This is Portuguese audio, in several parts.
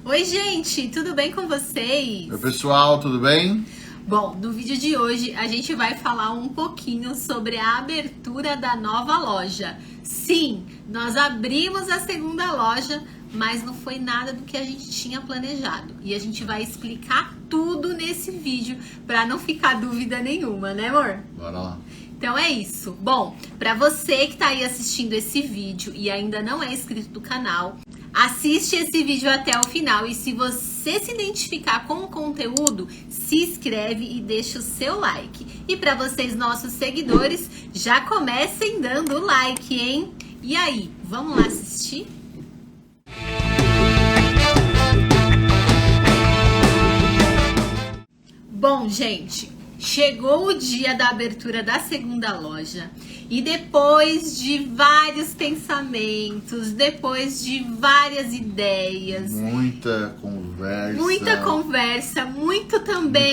Oi, gente, tudo bem com vocês? Oi, pessoal, tudo bem? Bom, no vídeo de hoje a gente vai falar um pouquinho sobre a abertura da nova loja. Sim, nós abrimos a segunda loja, mas não foi nada do que a gente tinha planejado. E a gente vai explicar tudo nesse vídeo para não ficar dúvida nenhuma, né, amor? Bora lá. Então é isso. Bom, para você que tá aí assistindo esse vídeo e ainda não é inscrito do canal, assiste esse vídeo até o final e se você se identificar com o conteúdo, se inscreve e deixa o seu like. E para vocês, nossos seguidores, já comecem dando o like, hein? E aí, vamos lá assistir? Bom, gente, chegou o dia da abertura da segunda loja e depois de vários pensamentos, depois de várias ideias, Muita conversa, muito também,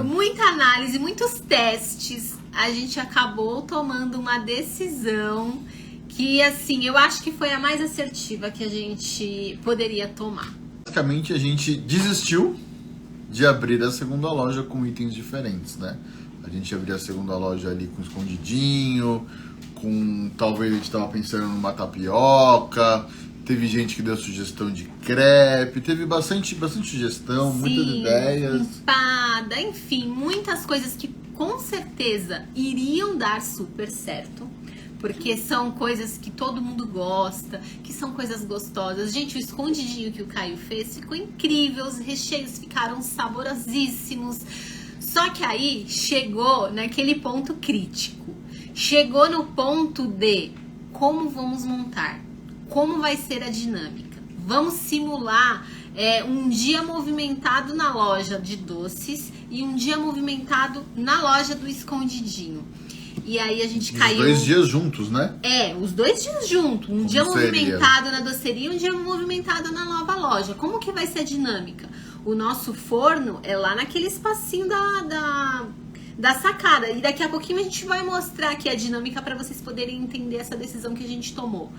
muita análise, muitos testes, a gente acabou tomando uma decisão que, assim, eu acho que foi a mais assertiva que a gente poderia tomar. Basicamente, a gente desistiu de abrir a segunda loja com itens diferentes, né? A gente abriu a segunda loja ali com escondidinho, talvez a gente tava pensando numa tapioca, teve gente que deu sugestão de crepe, teve bastante sugestão, muitas ideias. Empada, enfim, muitas coisas que com certeza iriam dar super certo. Porque são coisas que todo mundo gosta, que são coisas gostosas. Gente, o escondidinho que o Caio fez ficou incrível, os recheios ficaram saborosíssimos. Só que aí chegou naquele ponto crítico. Chegou no ponto de como vamos montar, como vai ser a dinâmica. Vamos simular um dia movimentado na loja de doces e um dia movimentado na loja do escondidinho. E aí a gente caiu... Os 2 dias juntos, né? Os 2 dias juntos. Um dia movimentado na doceria e um dia movimentado na nova loja. Como que vai ser a dinâmica? O nosso forno é lá naquele espacinho da sacada. E daqui a pouquinho a gente vai mostrar aqui a dinâmica para vocês poderem entender essa decisão que a gente tomou.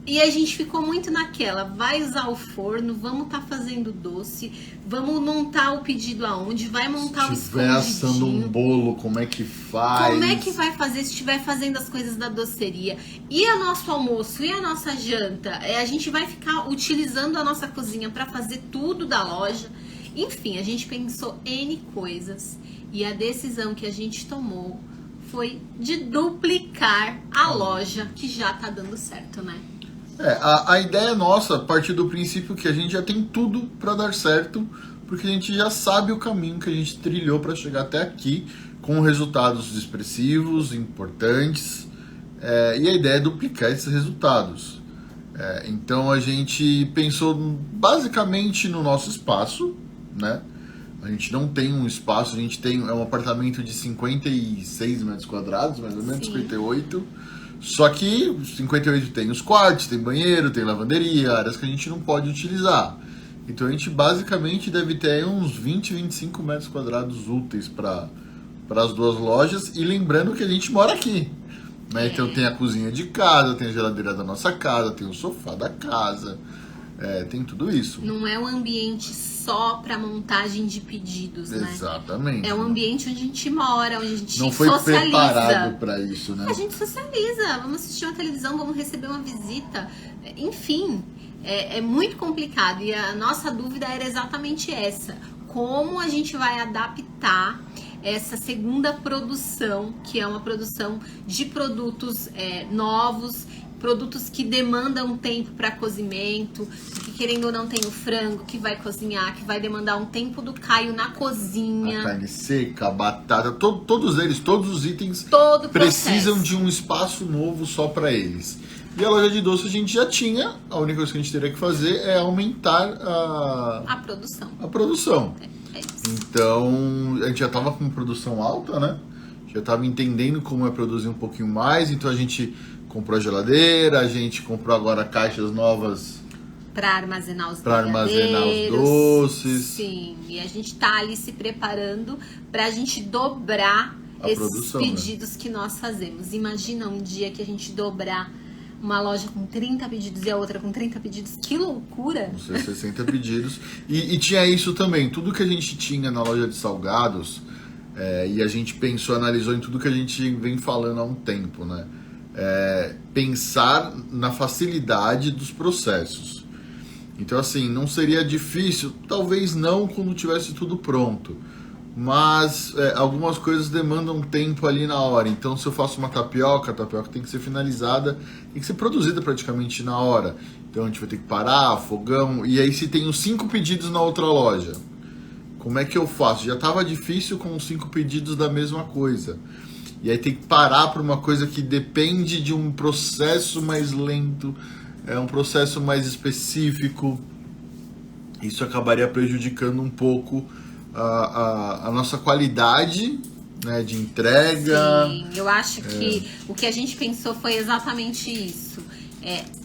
E a gente ficou muito naquela, vai usar o forno, vamos estar fazendo doce, vamos montar o pedido aonde, vai montar o escondidinho. Se estiver assando um bolo, como é que faz? Como é que vai fazer se estiver fazendo as coisas da doceria? E o nosso almoço, e a nossa janta? A gente vai ficar utilizando a nossa cozinha para fazer tudo da loja. Enfim, a gente pensou N coisas e a decisão que a gente tomou foi de duplicar a loja, que já tá dando certo, né? A ideia nossa, a partir do princípio que a gente já tem tudo para dar certo, porque a gente já sabe o caminho que a gente trilhou para chegar até aqui, com resultados expressivos, importantes, e a ideia é duplicar esses resultados. Então a gente pensou basicamente no nosso espaço, né? A gente não tem um espaço, a gente tem um apartamento de 56 metros quadrados, mais ou menos, 58. Só que 58 tem os quartos, tem banheiro, tem lavanderia, áreas que a gente não pode utilizar. Então a gente basicamente deve ter uns 20, 25 metros quadrados úteis para as 2 lojas. E lembrando que a gente mora aqui, né? Então tem a cozinha de casa, tem a geladeira da nossa casa, tem o sofá da casa, tem tudo isso. Não é um ambiente só para montagem de pedidos, né? Exatamente. É um ambiente onde a gente mora, onde a gente não foi socializa. Preparado para isso, né? A gente socializa, vamos assistir uma televisão, vamos receber uma visita, enfim, é muito complicado e a nossa dúvida era exatamente essa: como a gente vai adaptar essa segunda produção, que é uma produção de produtos novos, produtos que demandam tempo para cozimento, que querendo ou não tem o frango que vai cozinhar, que vai demandar um tempo do Caio na cozinha. A carne seca, a batata, todos os itens processo. Precisam de um espaço novo só para eles. E a loja de doce a gente já tinha, a única coisa que a gente teria que fazer é aumentar a produção. É isso. Então, a gente já estava com produção alta, né? Já estava entendendo como é produzir um pouquinho mais, então a gente comprou a geladeira, a gente comprou agora caixas novas para armazenar os doces. Sim, e a gente tá ali se preparando para a gente dobrar esses pedidos, né, que nós fazemos. Imagina um dia que a gente dobrar uma loja com 30 pedidos e a outra com 30 pedidos. Que loucura! Uns 60 pedidos. E tinha isso também. Tudo que a gente tinha na loja de salgados, e a gente pensou, analisou em tudo que a gente vem falando há um tempo, né? Pensar na facilidade dos processos. Então, assim, não seria difícil, talvez não quando tivesse tudo pronto, mas algumas coisas demandam tempo ali na hora. Então, se eu faço uma tapioca, a tapioca tem que ser finalizada, tem que ser produzida praticamente na hora. Então, a gente vai ter que parar, fogão, e aí se tenho 5 pedidos na outra loja, como é que eu faço? Já estava difícil com os 5 pedidos da mesma coisa. E aí tem que parar para uma coisa que depende de um processo mais lento, um processo mais específico. Isso acabaria prejudicando um pouco a nossa qualidade, né, de entrega. Sim, eu acho que o que a gente pensou foi exatamente isso.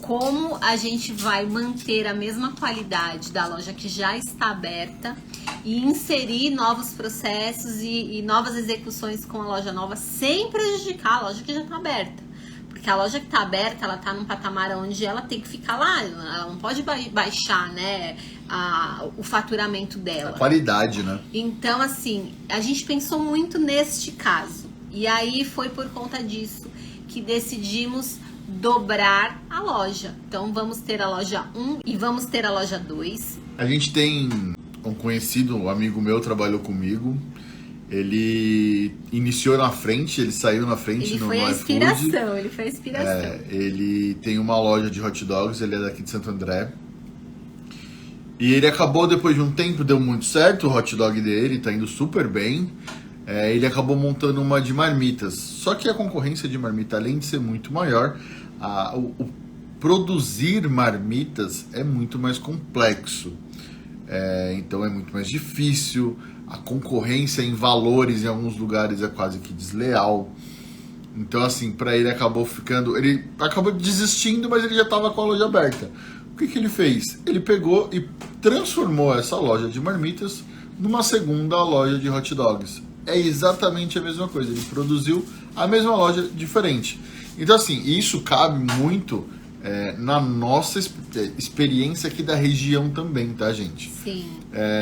Como a gente vai manter a mesma qualidade da loja que já está aberta e inserir novos processos e novas execuções com a loja nova sem prejudicar a loja que já está aberta. Porque a loja que está aberta, ela está num patamar onde ela tem que ficar lá, ela não pode baixar, né, o faturamento dela. A qualidade, né? Então, assim, a gente pensou muito neste caso. E aí foi por conta disso que decidimos dobrar a loja. Então, vamos ter a loja 1 e vamos ter a loja 2. A gente tem um conhecido, um amigo meu, trabalhou comigo. Ele iniciou na frente, ele saiu na frente Ele no foi a iFood. inspiração, ele foi a inspiração. Ele tem uma loja de hot dogs, ele é daqui de Santo André. E ele acabou, depois de um tempo, deu muito certo o hot dog dele, tá indo super bem. Ele acabou montando uma de marmitas. Só que a concorrência de marmita, além de ser muito maior, o produzir marmitas é muito mais complexo. Então é muito mais difícil. A concorrência em valores em alguns lugares é quase que desleal. Então, assim, para ele acabou ficando... Ele acabou desistindo, mas ele já estava com a loja aberta. O que ele fez? Ele pegou e transformou essa loja de marmitas numa segunda loja de hot dogs. É exatamente a mesma coisa. Ele produziu a mesma loja diferente. Então, assim, isso cabe muito na nossa experiência aqui da região também, tá, gente? Sim.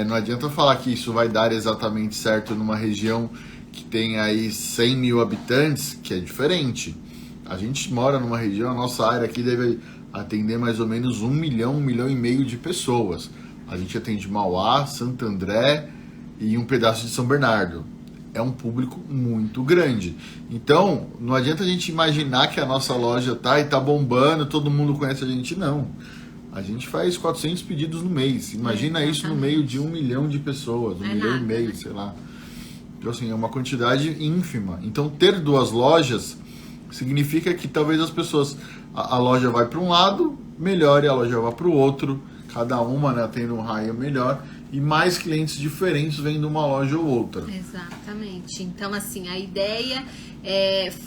Não adianta falar que isso vai dar exatamente certo numa região que tem aí 100 mil habitantes, que é diferente. A gente mora numa região, a nossa área aqui deve atender mais ou menos 1 milhão e meio de pessoas. A gente atende Mauá, Santo André e um pedaço de São Bernardo. É um público muito grande. Então, não adianta a gente imaginar que a nossa loja tá bombando, todo mundo conhece a gente, não. A gente faz 400 pedidos no mês. Imagina isso no meio de 1 milhão de pessoas, 1 milhão e meio, sei lá. Então, assim, é uma quantidade ínfima. Então, ter 2 lojas significa que talvez as pessoas... A loja vai para um lado, melhor, e a loja vai para o outro. Cada uma, né, tendo um raio melhor. E mais clientes diferentes vêm de uma loja ou outra. Exatamente. Então, assim, a ideia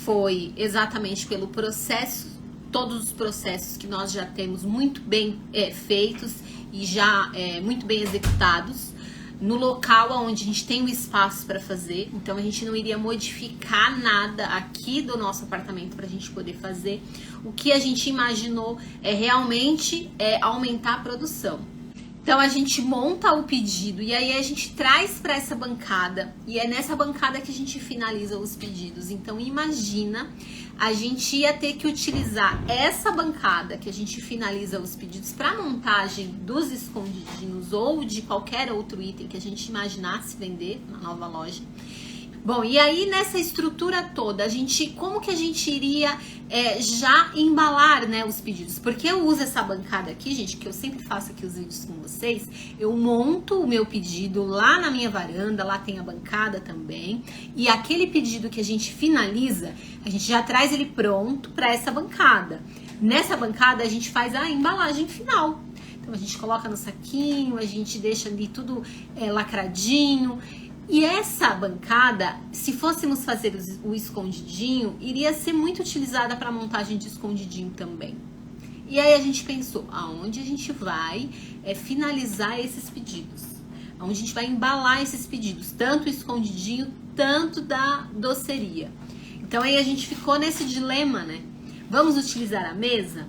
foi exatamente pelo processo, todos os processos que nós já temos muito bem feitos e já muito bem executados, no local onde a gente tem o espaço para fazer. Então, a gente não iria modificar nada aqui do nosso apartamento para a gente poder fazer. O que a gente imaginou realmente aumentar a produção. Então, a gente monta o pedido e aí a gente traz para essa bancada e é nessa bancada que a gente finaliza os pedidos. Então, imagina, a gente ia ter que utilizar essa bancada que a gente finaliza os pedidos para montagem dos escondidinhos ou de qualquer outro item que a gente imaginasse vender na nova loja. Bom, e aí nessa estrutura toda, como que a gente iria já embalar, né, os pedidos? Porque eu uso essa bancada aqui, gente, que eu sempre faço aqui os vídeos com vocês. Eu monto o meu pedido lá na minha varanda, lá tem a bancada também. E aquele pedido que a gente finaliza, a gente já traz ele pronto para essa bancada. Nessa bancada a gente faz a embalagem final. Então a gente coloca no saquinho, a gente deixa ali tudo lacradinho. E essa bancada, se fôssemos fazer o escondidinho, iria ser muito utilizada para montagem de escondidinho também. E aí a gente pensou, aonde a gente vai finalizar esses pedidos? Aonde a gente vai embalar esses pedidos? Tanto o escondidinho, tanto da doceria. Então aí a gente ficou nesse dilema, né? Vamos utilizar a mesa?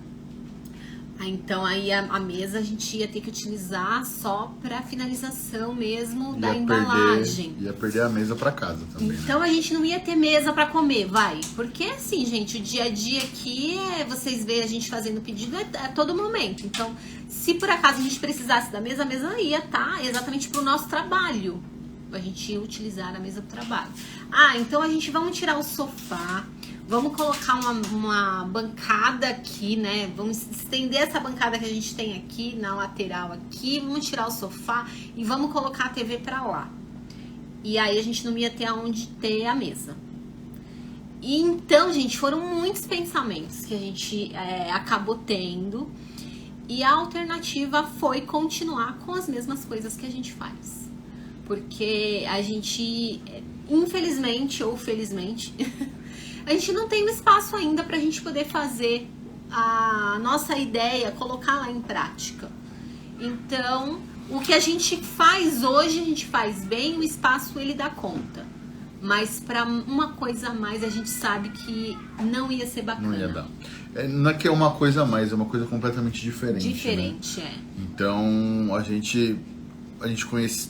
Então aí a mesa a gente ia ter que utilizar só para finalização mesmo da embalagem. Ia perder a mesa para casa também. Então a gente não ia ter mesa para comer, vai. Porque assim, gente, o dia a dia aqui, vocês veem a gente fazendo pedido a todo momento. Então, se por acaso a gente precisasse da mesa, a mesa ia estar exatamente para o nosso trabalho. A gente ia utilizar a mesa para o trabalho. Então vamos tirar o sofá. Vamos colocar uma bancada aqui, né? Vamos estender essa bancada que a gente tem aqui, na lateral aqui. Vamos tirar o sofá e vamos colocar a TV pra lá. E aí a gente não ia ter aonde ter a mesa. E então, gente, foram muitos pensamentos que a gente acabou tendo. E a alternativa foi continuar com as mesmas coisas que a gente faz. Porque a gente, infelizmente ou felizmente... a gente não tem um espaço ainda para a gente poder fazer a nossa ideia, colocar lá em prática. Então, o que a gente faz hoje, a gente faz bem, o espaço ele dá conta. Mas para uma coisa a mais, a gente sabe que não ia ser bacana. Não ia dar. Não é que é uma coisa a mais, é uma coisa completamente diferente. Diferente, né? Então, a gente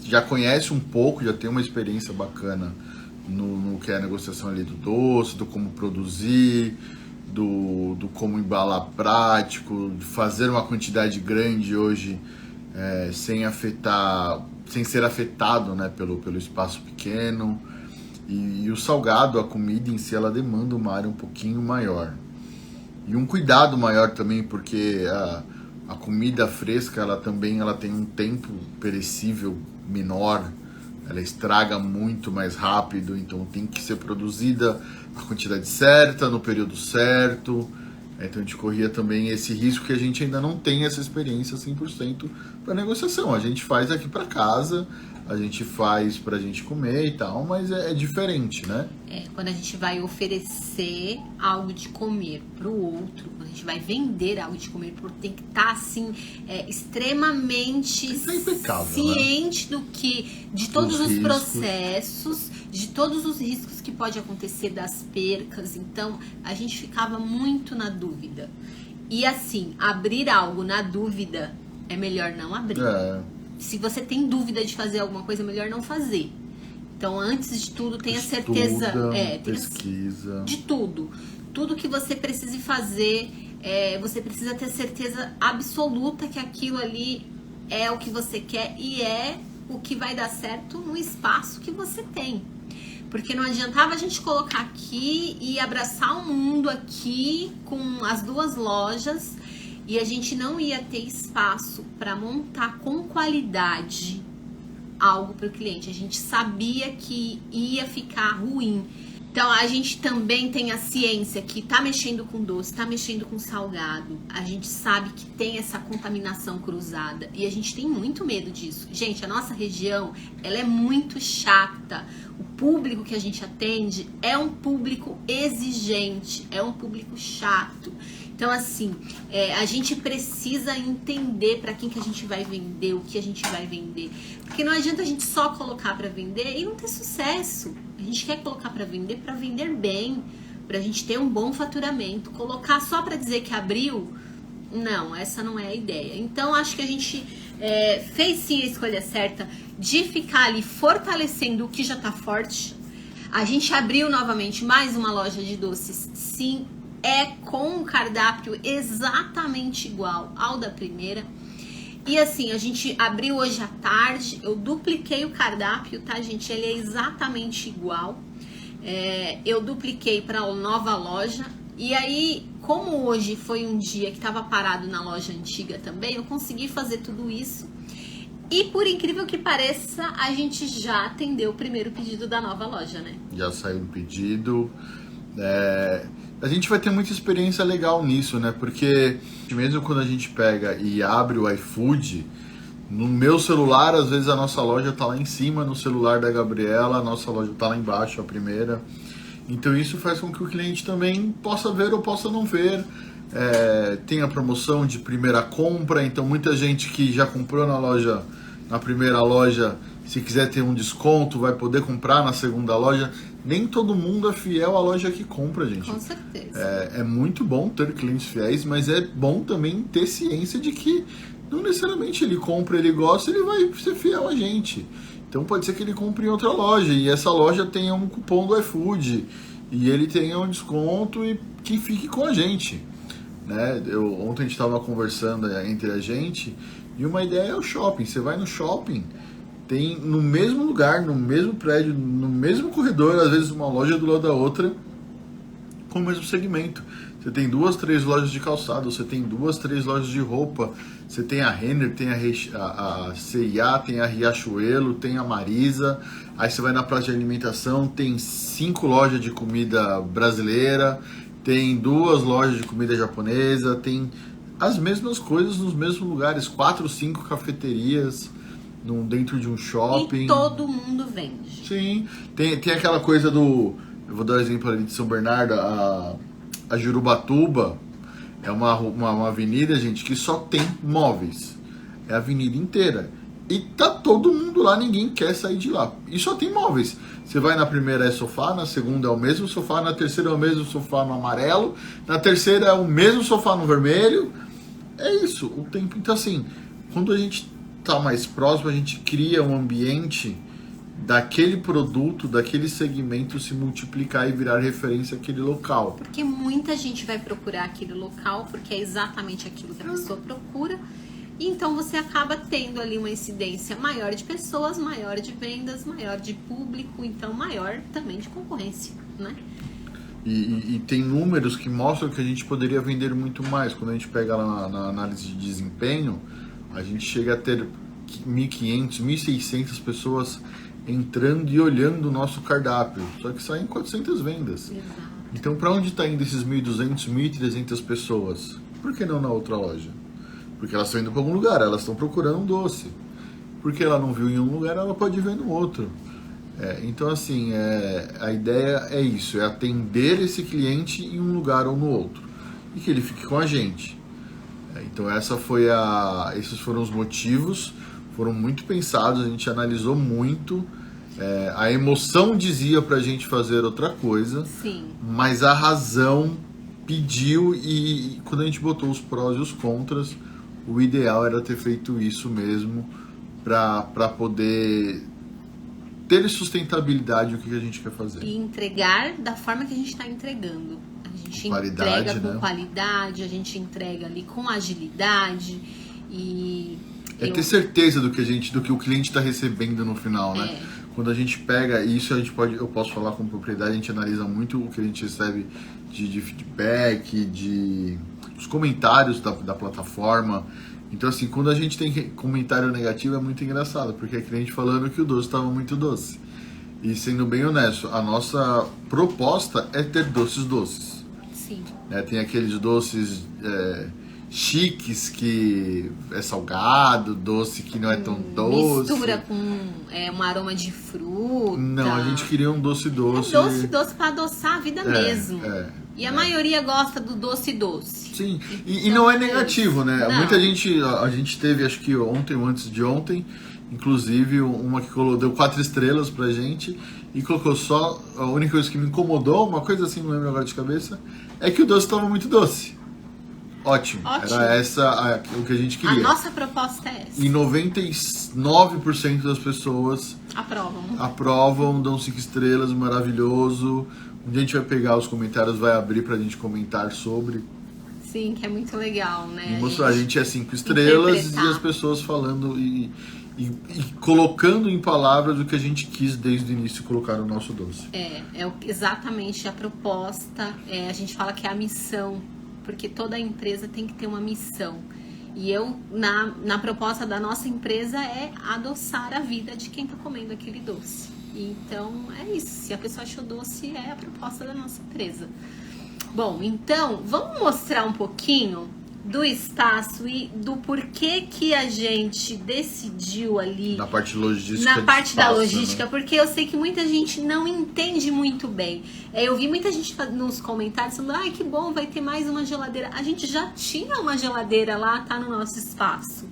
já conhece um pouco, já tem uma experiência bacana no que é a negociação ali do doce, do como produzir, do como embalar prático, de fazer uma quantidade grande hoje sem ser afetado, né, pelo espaço pequeno. E o salgado, a comida em si, ela demanda uma área um pouquinho maior. E um cuidado maior também, porque a comida fresca, ela tem um tempo perecível menor. Ela estraga muito mais rápido, então tem que ser produzida a quantidade certa, no período certo. Então a gente corria também esse risco que a gente ainda não tem essa experiência 100% para negociação. A gente faz aqui para casa, a gente faz pra gente comer e tal, mas é diferente, né? Quando a gente vai oferecer algo de comer pro outro, quando a gente vai vender algo de comer pro outro, tem que estar assim, extremamente impecável, ciente, né? De todos os riscos. Processos, de todos os riscos que pode acontecer, das percas. Então, a gente ficava muito na dúvida. E assim, abrir algo na dúvida é melhor não abrir. Se você tem dúvida de fazer alguma coisa, é melhor não fazer. Então, antes de tudo, tenha certeza. Pesquisa. De tudo. Tudo que você precise fazer, você precisa ter certeza absoluta que aquilo ali é o que você quer e é o que vai dar certo no espaço que você tem. Porque não adiantava a gente colocar aqui e abraçar o mundo aqui com as duas lojas e a gente não ia ter espaço para montar com qualidade algo para o cliente. A gente sabia que ia ficar ruim. Então, a gente também tem a ciência que tá mexendo com doce, tá mexendo com salgado. A gente sabe que tem essa contaminação cruzada e a gente tem muito medo disso. Gente, a nossa região, ela é muito chata. O público que a gente atende é um público exigente, é um público chato. Então, assim, a gente precisa entender para quem que a gente vai vender, o que a gente vai vender. Porque não adianta a gente só colocar para vender e não ter sucesso. A gente quer colocar para vender bem, para a gente ter um bom faturamento. Colocar só para dizer que abriu, não, essa não é a ideia. Então, acho que a gente fez sim a escolha certa de ficar ali fortalecendo o que já está forte. A gente abriu novamente mais uma loja de doces, sim, com um cardápio exatamente igual ao da primeira. E assim, a gente abriu hoje à tarde, eu dupliquei o cardápio, tá, gente? Ele é exatamente igual. Eu dupliquei para a nova loja. E aí, como hoje foi um dia que estava parado na loja antiga também, eu consegui fazer tudo isso. E por incrível que pareça, a gente já atendeu o primeiro pedido da nova loja, né? Já saiu um pedido. A gente vai ter muita experiência legal nisso, né? Porque mesmo quando a gente pega e abre o iFood, no meu celular, às vezes a nossa loja tá lá em cima, no celular da Gabriela, a nossa loja tá lá embaixo, a primeira. Então isso faz com que o cliente também possa ver ou possa não ver. Tem a promoção de primeira compra, então muita gente que já comprou na primeira loja, se quiser ter um desconto, vai poder comprar na segunda loja. nem todo mundo é fiel à loja que compra, gente. Com certeza. É muito bom ter clientes fiéis, mas é bom também ter ciência de que não necessariamente ele compra, ele gosta, ele vai ser fiel a gente. Então pode ser que ele compre em outra loja e essa loja tenha um cupom do iFood e ele tenha um desconto e que fique com a gente. Né? Ontem a gente estava conversando entre a gente e uma ideia é o shopping. Você vai no shopping, tem no mesmo lugar, no mesmo prédio, no mesmo corredor, às vezes uma loja do lado da outra, com o mesmo segmento. Você tem 2, 3 lojas de calçado, você tem 2, 3 lojas de roupa, você tem a Renner, tem a C&A, tem a Riachuelo, tem a Marisa, aí você vai na praça de alimentação, tem 5 lojas de comida brasileira, tem 2 lojas de comida japonesa, tem as mesmas coisas nos mesmos lugares, 4, 5 cafeterias dentro de um shopping. E todo mundo vende. Sim, tem aquela coisa do... Eu vou dar um exemplo ali de São Bernardo, a Jurubatuba é uma avenida, gente, que só tem móveis. É a avenida inteira. E tá todo mundo lá, ninguém quer sair de lá. E só tem móveis. Você vai na primeira é sofá, na segunda é o mesmo sofá, na terceira é o mesmo sofá no amarelo, na terceira é o mesmo sofá no vermelho. É isso, o tempo. Então assim, quando a gente tá mais próximo, a gente cria um ambiente daquele produto, daquele segmento se multiplicar e virar referência àquele local. Porque muita gente vai procurar aquele local, porque é exatamente aquilo que a pessoa procura. E então você acaba tendo ali uma incidência maior de pessoas, maior de vendas, maior de público, então maior também de concorrência, né? E tem números que mostram que a gente poderia vender muito mais. Quando a gente pega lá na análise de desempenho, a gente chega a ter 1.500, 1.600 pessoas entrando e olhando o nosso cardápio. Só que saem 400 vendas. Exato. Então, para onde está indo esses 1.200, 1.300 pessoas? Por que não na outra loja? Porque elas estão indo para algum lugar, elas estão procurando um doce. Porque ela não viu em um lugar, ela pode ver no outro. Então, assim, a ideia é isso, é atender esse cliente em um lugar ou no outro. E que ele fique com a gente. Então, esses foram os motivos, foram muito pensados, a gente analisou muito. A emoção dizia pra gente fazer outra coisa. Sim. Mas a razão pediu e quando a gente botou os prós e os contras, o ideal era ter feito isso mesmo para poder ter sustentabilidade o que a gente quer fazer. E entregar da forma que a gente está entregando. A gente Qualidade, entrega com né? qualidade, a gente entrega ali com agilidade e... ter certeza do que o cliente está recebendo no final, né? Quando a gente pega isso, eu posso falar com propriedade, a gente analisa muito o que a gente recebe de feedback, os comentários da plataforma. Então, assim, quando a gente tem comentário negativo é muito engraçado, porque é cliente falando que o doce estava muito doce. E sendo bem honesto, a nossa proposta é ter doces. Sim. Tem aqueles doces chiques que é salgado, doce que não é tão doce. Mistura com um aroma de fruta. Não, a gente queria um doce. Doce para adoçar a vida mesmo. E a maioria gosta do doce. Sim, então, e não é negativo, né? Não. Muita gente, a gente teve, acho que ontem ou antes de ontem, inclusive uma que deu 4 estrelas pra gente e colocou só, a única coisa que me incomodou, uma coisa assim, não lembro agora de cabeça, é que o doce estava muito doce. Ótimo. Era essa o que a gente queria. A nossa proposta é essa. E 99% das pessoas aprovam, dão 5 estrelas, maravilhoso. Um dia a gente vai pegar os comentários, vai abrir pra gente comentar sobre. Sim, que é muito legal, né? E mostrar, a gente é 5 estrelas e as pessoas falando e colocando em palavras o que a gente quis desde o início colocar no nosso doce. Exatamente a proposta. A gente fala que é a missão, porque toda empresa tem que ter uma missão. E na proposta da nossa empresa é adoçar a vida de quem está comendo aquele doce. Então, é isso. Se a pessoa achou doce, é a proposta da nossa empresa. Bom, então, vamos mostrar um pouquinho do espaço e do porquê que a gente decidiu ali... Na parte logística. Na parte da logística, né? Porque eu sei que muita gente não entende muito bem. Eu vi muita gente nos comentários falando, ai, que bom, vai ter mais uma geladeira. A gente já tinha uma geladeira lá, tá no nosso espaço.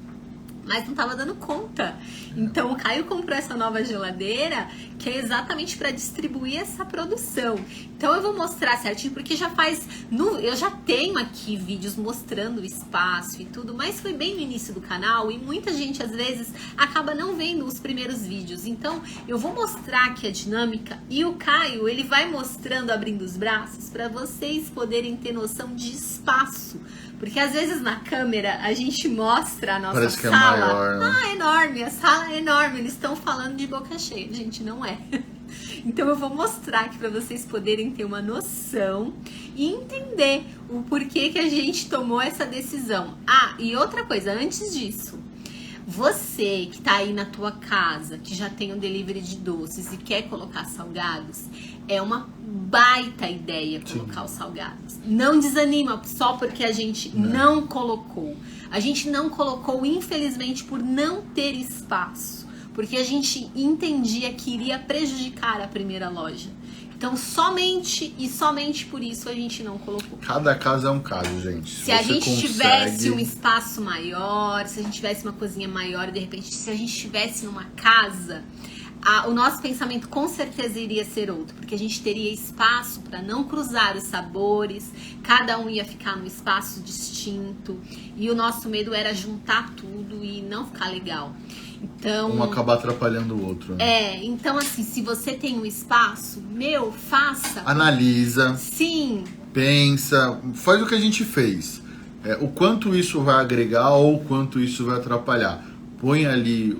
mas não estava dando conta. Então o Caio comprou essa nova geladeira que é exatamente para distribuir essa produção. Então eu vou mostrar certinho, porque eu já tenho aqui vídeos mostrando o espaço e tudo, mas foi bem no início do canal e muita gente às vezes acaba não vendo os primeiros vídeos. Então eu vou mostrar aqui a dinâmica e o Caio ele vai mostrando, abrindo os braços para vocês poderem ter noção de espaço. Porque às vezes na câmera a gente mostra a nossa Parece que sala. é maior, né? Ah, enorme, a sala é enorme. Eles estão falando de boca cheia. Gente, não é. Então eu vou mostrar aqui para vocês poderem ter uma noção e entender o porquê que a gente tomou essa decisão. Ah, e outra coisa, antes disso. Você que tá aí na tua casa, que já tem um delivery de doces e quer colocar salgados, é uma baita ideia colocar os salgados. Não desanima só porque a gente não colocou. A gente não colocou, infelizmente, por não ter espaço. Porque a gente entendia que iria prejudicar a primeira loja. Então, somente e somente por isso a gente não colocou. Cada caso é um caso, gente. Se a gente tivesse um espaço maior, se a gente tivesse uma cozinha maior, de repente, se a gente estivesse numa casa, o nosso pensamento com certeza iria ser outro, porque a gente teria espaço para não cruzar os sabores, cada um ia ficar num espaço distinto, e o nosso medo era juntar tudo e não ficar legal. Então, um acabar atrapalhando o outro. Né? Então assim, se você tem um espaço, faça. Analisa. Sim. Pensa, faz o que a gente fez. O quanto isso vai agregar ou o quanto isso vai atrapalhar. Põe ali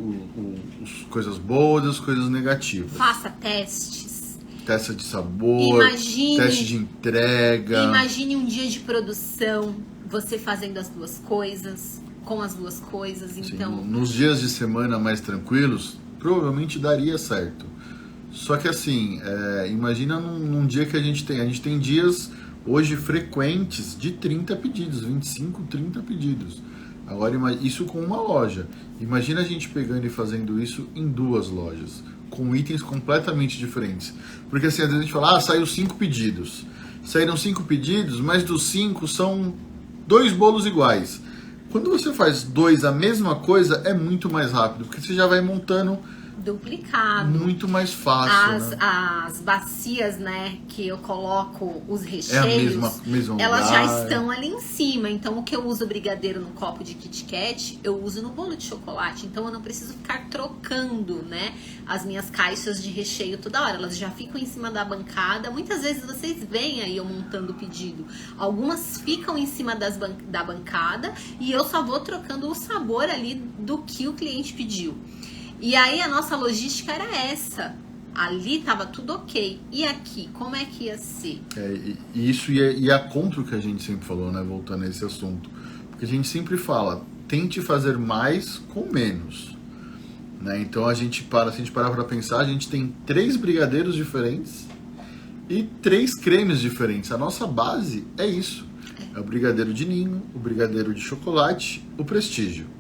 as coisas boas e as coisas negativas. Faça testes. Teste de sabor, teste de entrega. Imagine um dia de produção, você fazendo as duas coisas, com as duas coisas, então... Sim, nos dias de semana mais tranquilos, provavelmente daria certo. Só que assim, imagina num dia que a gente tem dias hoje frequentes de 30 pedidos, 25, 30 pedidos. Agora, isso com uma loja. Imagina a gente pegando e fazendo isso em 2 lojas, com itens completamente diferentes. Porque assim, às vezes a gente fala, saiu 5 pedidos. Saíram 5 pedidos, mas dos 5 são 2 bolos iguais. Quando você faz 2 a mesma coisa, é muito mais rápido, porque você já vai montando duplicado. Muito mais fácil, as bacias, né, que eu coloco os recheios, elas já estão ali em cima. Então, o que eu uso brigadeiro no copo de Kit Kat, eu uso no bolo de chocolate. Então, eu não preciso ficar trocando, né, as minhas caixas de recheio toda hora. Elas já ficam em cima da bancada. Muitas vezes vocês veem aí eu montando o pedido. Algumas ficam em cima da bancada e eu só vou trocando o sabor ali do que o cliente pediu. E aí a nossa logística era essa. Ali tava tudo ok. E aqui, como é que ia ser? Isso ia contra o que a gente sempre falou, né? Voltando a esse assunto. Porque a gente sempre fala, tente fazer mais com menos. Né? Então se a gente parar para pensar, a gente tem 3 brigadeiros diferentes e 3 cremes diferentes. A nossa base é isso. É o brigadeiro de ninho, o brigadeiro de chocolate, o prestígio.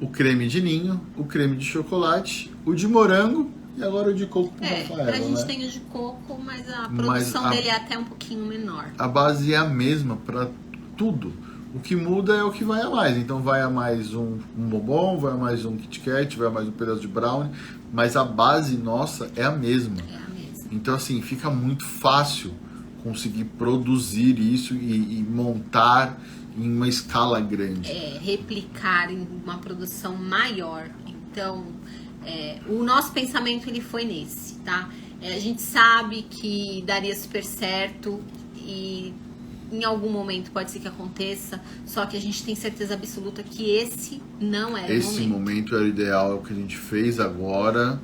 O creme de ninho, o creme de chocolate, o de morango e agora o de coco com Rafaela, a gente né? tem o de coco, mas a produção dele é até um pouquinho menor. A base é a mesma para tudo. O que muda é o que vai a mais. Então vai a mais um bombom, vai a mais um Kit Kat, vai a mais um pedaço de brownie, mas a base nossa é a mesma. É a mesma. Então assim, fica muito fácil conseguir produzir isso e montar em uma escala grande. Replicar em uma produção maior. Então, o nosso pensamento ele foi nesse, tá? A gente sabe que daria super certo e em algum momento pode ser que aconteça, só que a gente tem certeza absoluta que esse não era o momento. Esse momento era o ideal, é o que a gente fez agora,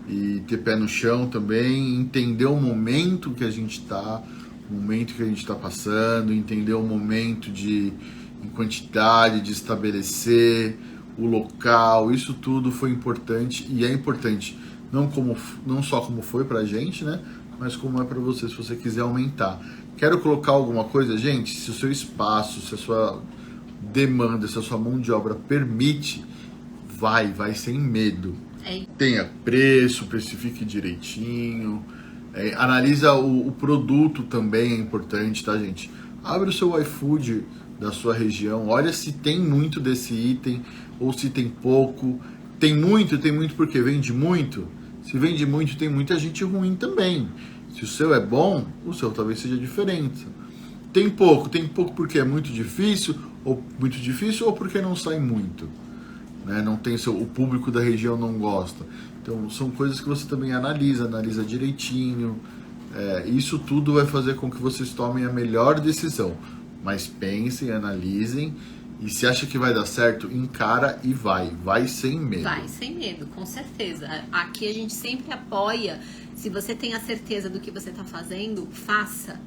e ter pé no chão também, entender o momento que a gente está, o momento que a gente está passando, entender o momento em quantidade, de estabelecer o local, isso tudo foi importante e é importante, não só como foi pra gente, né, mas como é pra você, se você quiser aumentar. Quero colocar alguma coisa, gente, se o seu espaço, se a sua demanda, se a sua mão de obra permite, vai sem medo. Tenha preço, precifique direitinho, analisa o produto também, é importante, tá, gente? Abre o seu iFood da sua região, olha se tem muito desse item, ou se tem pouco. Tem muito porque vende muito. Se vende muito, tem muita gente ruim também. Se o seu é bom, o seu talvez seja diferente. Tem pouco porque é muito difícil, ou porque não sai muito. Né? Não tem o público da região não gosta. Então são coisas que você também analisa direitinho. Isso tudo vai fazer com que vocês tomem a melhor decisão. Mas pensem, analisem. E se acha que vai dar certo, encara e vai sem medo. Vai sem medo, com certeza. Aqui a gente sempre apoia. Se você tem a certeza do que você está fazendo, faça.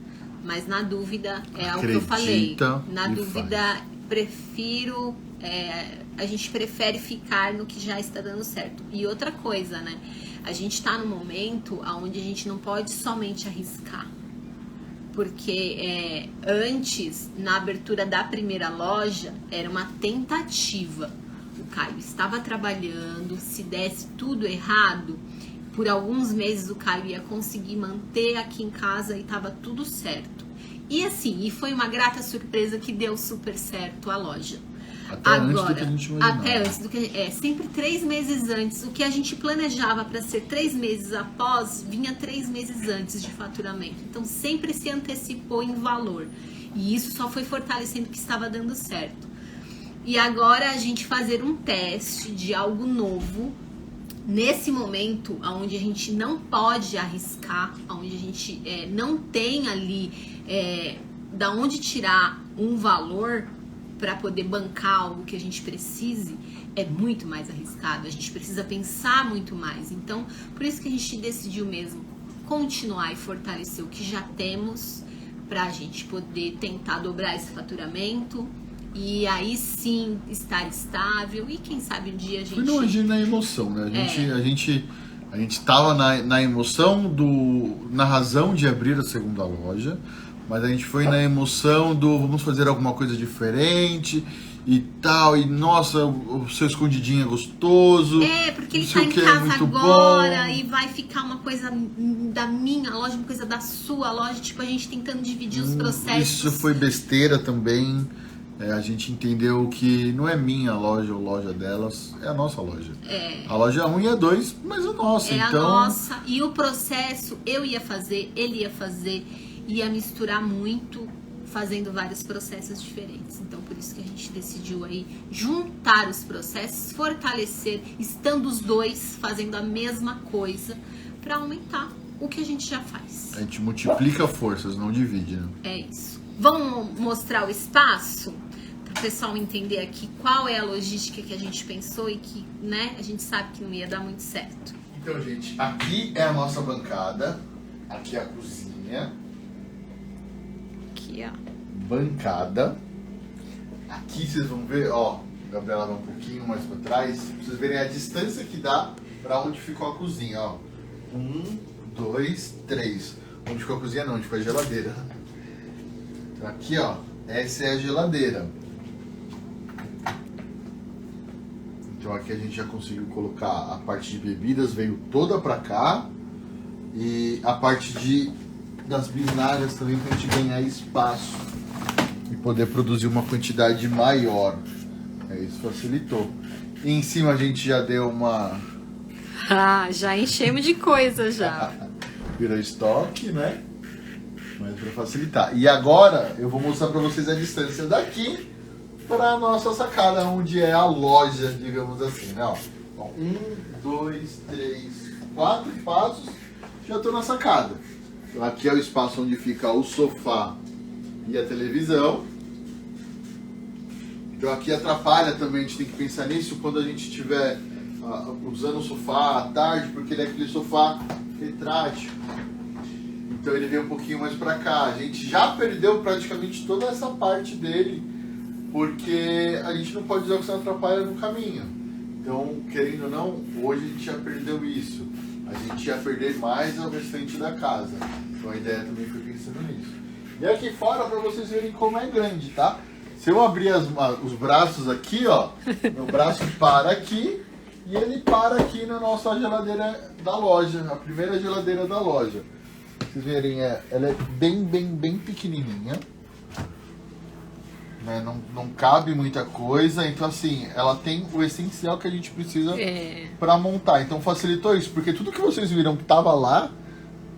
Mas na dúvida, o que eu falei. Na dúvida, prefiro... a gente prefere ficar no que já está dando certo. E outra coisa, né? A gente está num momento onde a gente não pode somente arriscar. Porque antes, na abertura da primeira loja, era uma tentativa. O Caio estava trabalhando, se desse tudo errado, por alguns meses o Caio ia conseguir manter aqui em casa e estava tudo certo. E assim, foi uma grata surpresa que deu super certo a loja. Antes do que a gente imaginava. Até antes do que sempre 3 meses antes. O que a gente planejava para ser 3 meses após, vinha 3 meses antes de faturamento. Então sempre se antecipou em valor. E isso só foi fortalecendo que estava dando certo. E agora a gente fazer um teste de algo novo, nesse momento onde a gente não pode arriscar, onde a gente não tem ali da onde tirar um valor para poder bancar algo que a gente precise, é muito mais arriscado. A gente precisa pensar muito mais. Então, por isso que a gente decidiu mesmo continuar e fortalecer o que já temos, para a gente poder tentar dobrar esse faturamento e aí sim estar estável e quem sabe um dia a gente... Foi não agir na emoção, né? A gente estava na emoção na razão de abrir a segunda loja, mas a gente foi na emoção vamos fazer alguma coisa diferente e tal, e nossa, o seu escondidinho é gostoso. Porque ele tá em casa agora e vai ficar uma coisa da minha loja, uma coisa da sua loja, tipo, a gente tentando dividir os processos. Isso foi besteira também. A gente entendeu que não é minha loja ou loja delas, é a nossa loja. A loja 1 e a 2, mas a nossa. A nossa. E o processo eu ia fazer, ele ia fazer, ia misturar muito, fazendo vários processos diferentes. Então, por isso que a gente decidiu aí juntar os processos, fortalecer, estando os dois fazendo a mesma coisa, para aumentar o que a gente já faz. A gente multiplica forças, não divide, né? É isso. Vamos mostrar o espaço? Para o pessoal entender aqui qual é a logística que a gente pensou e que, né, a gente sabe que não ia dar muito certo. Então, gente, aqui é a nossa bancada, aqui é a cozinha. Aqui, ó. Bancada. Aqui vocês vão ver, ó, a Gabriela vai um pouquinho mais para trás, pra vocês verem a distância que dá para onde ficou a cozinha, ó. 1, 2, 3. Onde ficou a cozinha não, onde ficou a geladeira. Então aqui, ó, essa é a geladeira. Então aqui a gente já conseguiu colocar a parte de bebidas, veio toda pra cá. E a parte das bisnagas também pra gente ganhar espaço e poder produzir uma quantidade maior. Isso facilitou. E em cima a gente já deu uma... já enchemos de coisa já. Virou estoque, né? Mas para facilitar. E agora eu vou mostrar para vocês a distância daqui para a nossa sacada, onde é a loja, digamos assim, né? Ó, 1, 2, 3, 4 passos, já estou na sacada. Então aqui é o espaço onde fica o sofá e a televisão. Então aqui atrapalha também, a gente tem que pensar nisso quando a gente estiver usando o sofá à tarde, porque ele é aquele sofá retrátil. Então ele veio um pouquinho mais para cá. A gente já perdeu praticamente toda essa parte dele, porque a gente não pode usar o que atrapalha no caminho. Então, querendo ou não, hoje a gente já perdeu isso. A gente ia perder mais o restante da casa. Então a ideia também foi pensando nisso. E aqui fora, para vocês verem como é grande, tá? Se eu abrir os braços aqui, ó, meu braço para aqui e ele para aqui na nossa geladeira da loja, a primeira geladeira da loja. Vocês verem, ela é bem pequenininha. né? Não cabe muita coisa, então assim, ela tem o essencial que a gente precisa para montar. Então facilitou isso, porque tudo que vocês viram que tava lá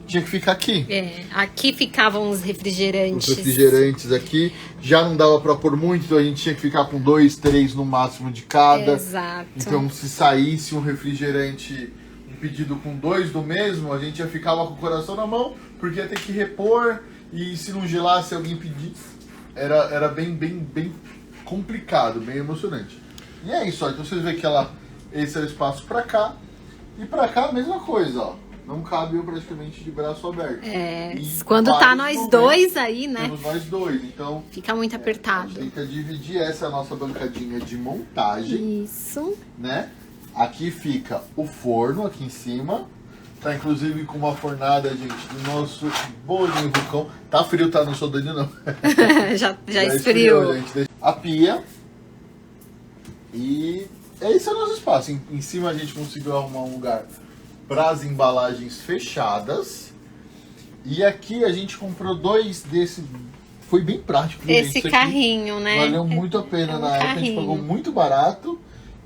tinha que ficar aqui. Aqui ficavam os refrigerantes. Os refrigerantes aqui já não dava para pôr muito, então a gente tinha que ficar com 2, 3 no máximo de cada. Exato. Então se saísse um refrigerante, um pedido com 2 do mesmo, a gente já ficava com o coração na mão, porque ia ter que repor, e se não gelasse alguém pedisse, era bem complicado, bem emocionante. E é isso, ó. Então vocês veem que esse é o espaço para cá, e para cá a mesma coisa, ó. Não cabe eu praticamente de braço aberto. Quando tá nós dois aí, né? Temos nós dois, então... Fica muito apertado. A gente tenta dividir, essa é a nossa bancadinha de montagem. Isso. Né? Aqui fica o forno, aqui em cima. Tá inclusive com uma fornada, gente, do nosso bolinho vulcão. Tá frio, tá? Não sou doido, não. já esfriou. Gente. A pia. E esse é o nosso espaço. Em cima a gente conseguiu arrumar um lugar para as embalagens fechadas. E aqui a gente comprou 2 desse. Foi bem prático. Esse carrinho, né? Valeu muito a pena. Na época a gente pagou muito barato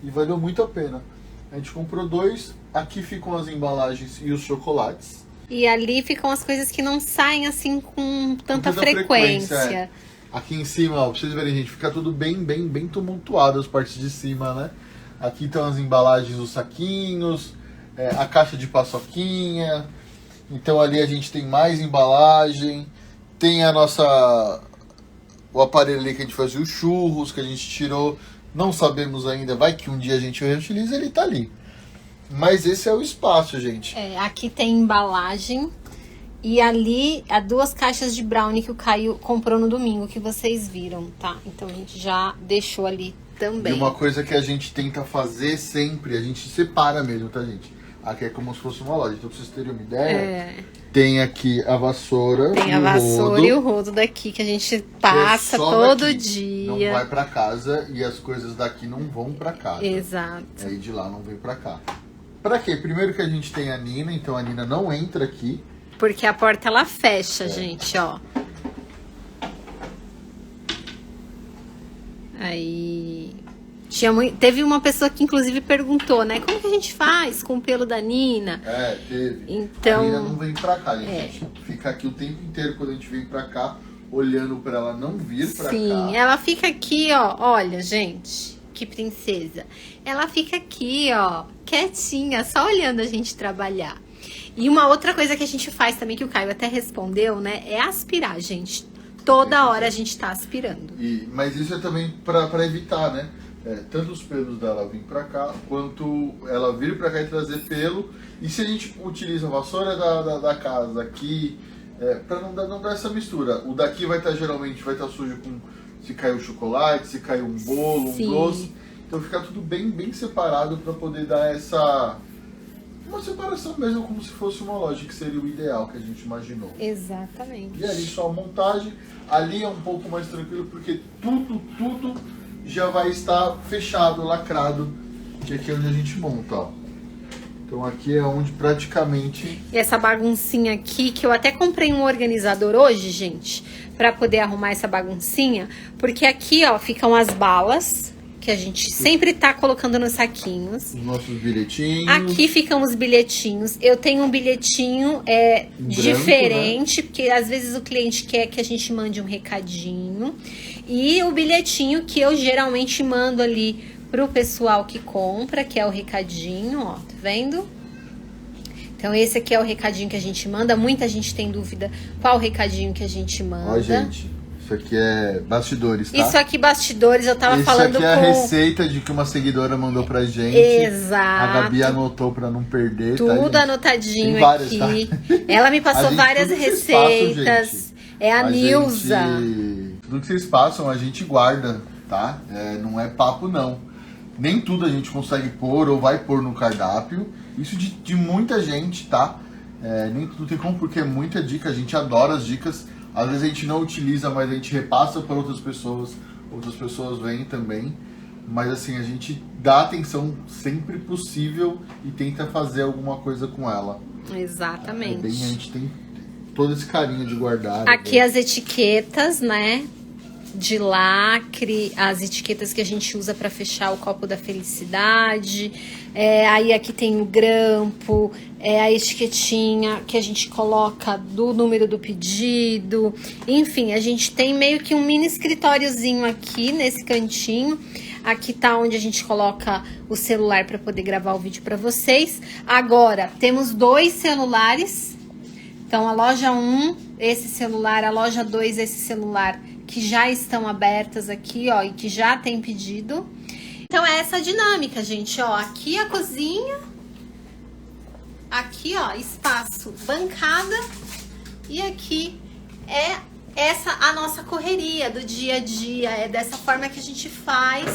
e valeu muito a pena. A gente comprou 2. Aqui ficam as embalagens e os chocolates. E ali ficam as coisas que não saem assim com tanta frequência. Aqui em cima, ó, pra vocês verem, gente, fica tudo bem tumultuado as partes de cima, né? Aqui estão as embalagens, os saquinhos, a caixa de paçoquinha. Então ali a gente tem mais embalagem. Tem o aparelho ali que a gente fazia os churros, que a gente tirou. Não sabemos ainda, vai que um dia a gente reutiliza, ele tá ali. Mas esse é o espaço, gente. Aqui tem embalagem. E ali, há 2 caixas de brownie que o Caio comprou no domingo, que vocês viram, tá? Então a gente já deixou ali também. E uma coisa que a gente tenta fazer sempre, a gente separa mesmo, tá, gente? Aqui é como se fosse uma loja. Então, pra vocês terem uma ideia, tem aqui a vassoura. Tem a vassoura e o rodo daqui que a gente passa todo daqui. dia. Não vai pra casa e as coisas daqui não vão pra casa. Exato. Aí de lá não vem pra cá. Pra quê? Primeiro que a gente tem a Nina, então a Nina não entra aqui. Porque a porta ela fecha, gente, ó. Aí... Teve uma pessoa que inclusive perguntou, né? Como que a gente faz com o pelo da Nina? Teve. Então... A Nina não vem pra cá, gente. Fica aqui o tempo inteiro quando a gente vem pra cá, olhando pra ela não vir pra cá. Sim, ela fica aqui, ó. Olha, gente, que princesa. Ela fica aqui, ó, quietinha, só olhando a gente trabalhar. E uma outra coisa que a gente faz também, que o Caio até respondeu, né? É aspirar, gente. Toda hora a gente tá aspirando. Mas isso é também pra evitar, né? Tanto os pelos dela vir pra cá, quanto ela vir pra cá e trazer pelo. E se a gente utiliza a vassoura da casa aqui, pra não dar essa mistura. O daqui geralmente vai estar sujo com se caiu chocolate, se caiu um bolo, um doce. Então fica tudo bem separado pra poder dar uma separação mesmo, como se fosse uma loja, que seria o ideal que a gente imaginou. Exatamente. E ali só a montagem. Ali é um pouco mais tranquilo, porque tudo já vai estar fechado, lacrado, que aqui é onde a gente monta, ó. Então aqui é onde praticamente... E essa baguncinha aqui, que eu até comprei um organizador hoje, gente, pra poder arrumar essa baguncinha, porque aqui, ó, ficam as balas, que a gente sempre tá colocando nos saquinhos. Os nossos bilhetinhos. Aqui ficam os bilhetinhos. Eu tenho um bilhetinho branco, diferente, né? Porque às vezes o cliente quer que a gente mande um recadinho. E o bilhetinho que eu geralmente mando ali pro pessoal que compra, que é o recadinho, ó, tá vendo? Então esse aqui é o recadinho que a gente manda. Muita gente tem dúvida qual o recadinho que a gente manda. Ó, gente, isso aqui é bastidores, tá? Isso aqui, bastidores, eu tava falando com... Isso aqui é a receita de que uma seguidora mandou pra gente. Exato. A Gabi anotou pra não perder, tudo tá, anotadinho tem várias, aqui. Tá? Ela me passou várias receitas. Passam, é a Nilza. Tudo que vocês passam, a gente guarda, tá? Não é papo, não. Nem tudo a gente consegue pôr ou vai pôr no cardápio. Isso de muita gente, tá? Nem tudo tem como, porque é muita dica. A gente adora as dicas. Às vezes a gente não utiliza, mas a gente repassa para outras pessoas. Outras pessoas vêm também. Mas assim, a gente dá atenção sempre possível e tenta fazer alguma coisa com ela. Exatamente. A gente tem todo esse carinho de guardar. Aqui as etiquetas, né? de lacre, as etiquetas que a gente usa para fechar o copo da felicidade. Aí aqui tem o grampo, a etiquetinha que a gente coloca do número do pedido. Enfim, a gente tem meio que um mini escritóriozinho aqui nesse cantinho. Aqui tá onde a gente coloca o celular para poder gravar o vídeo para vocês. Agora, temos 2 celulares. Então, a loja 1, esse celular, a loja 2, esse celular, que já estão abertas aqui, ó, e que já tem pedido. Então, é essa dinâmica, gente, ó. Aqui a cozinha, aqui, ó, espaço, bancada, e aqui é essa a nossa correria do dia a dia, é dessa forma que a gente faz.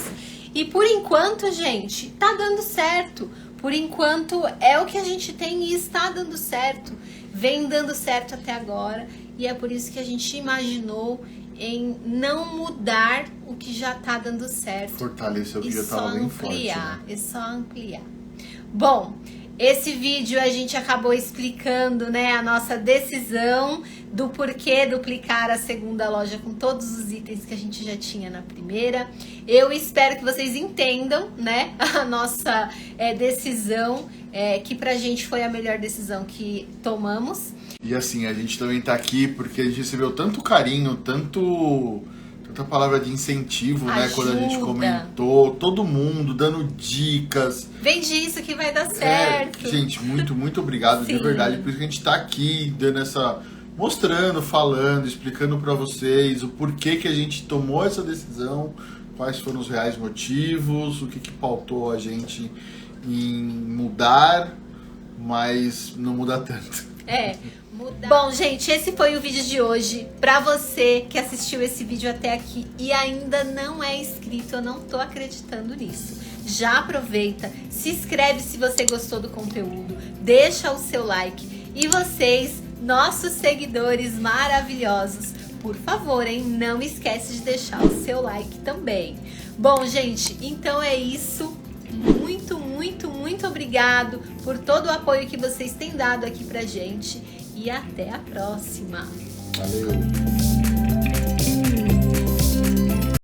E por enquanto, gente, tá dando certo. Por enquanto é o que a gente tem e está dando certo. Vem dando certo até agora. E é por isso que a gente imaginou em não mudar o que já tá dando certo. Fortalecer o que já tava bem forte, né? É só ampliar. Bom, esse vídeo a gente acabou explicando, né, a nossa decisão do porquê duplicar a segunda loja com todos os itens que a gente já tinha na primeira. Eu espero que vocês entendam, né, a nossa decisão, que pra gente foi a melhor decisão que tomamos. E assim, a gente também tá aqui porque a gente recebeu tanto carinho, tanta palavra de incentivo, né? Quando a gente comentou, todo mundo dando dicas. Vende isso que vai dar certo. Gente, muito obrigado, de verdade. Por isso que a gente tá aqui, dando mostrando, falando, explicando pra vocês o porquê que a gente tomou essa decisão, quais foram os reais motivos, o que pautou a gente em mudar, mas não mudar tanto. Mudar. Bom, gente, esse foi o vídeo de hoje. Pra você que assistiu esse vídeo até aqui e ainda não é inscrito, eu não tô acreditando nisso. Já aproveita, se inscreve se você gostou do conteúdo, deixa o seu like. E vocês, nossos seguidores maravilhosos, por favor, hein, não esquece de deixar o seu like também. Bom, gente, então é isso. Muito obrigado por todo o apoio que vocês têm dado aqui pra gente. E até a próxima. Valeu!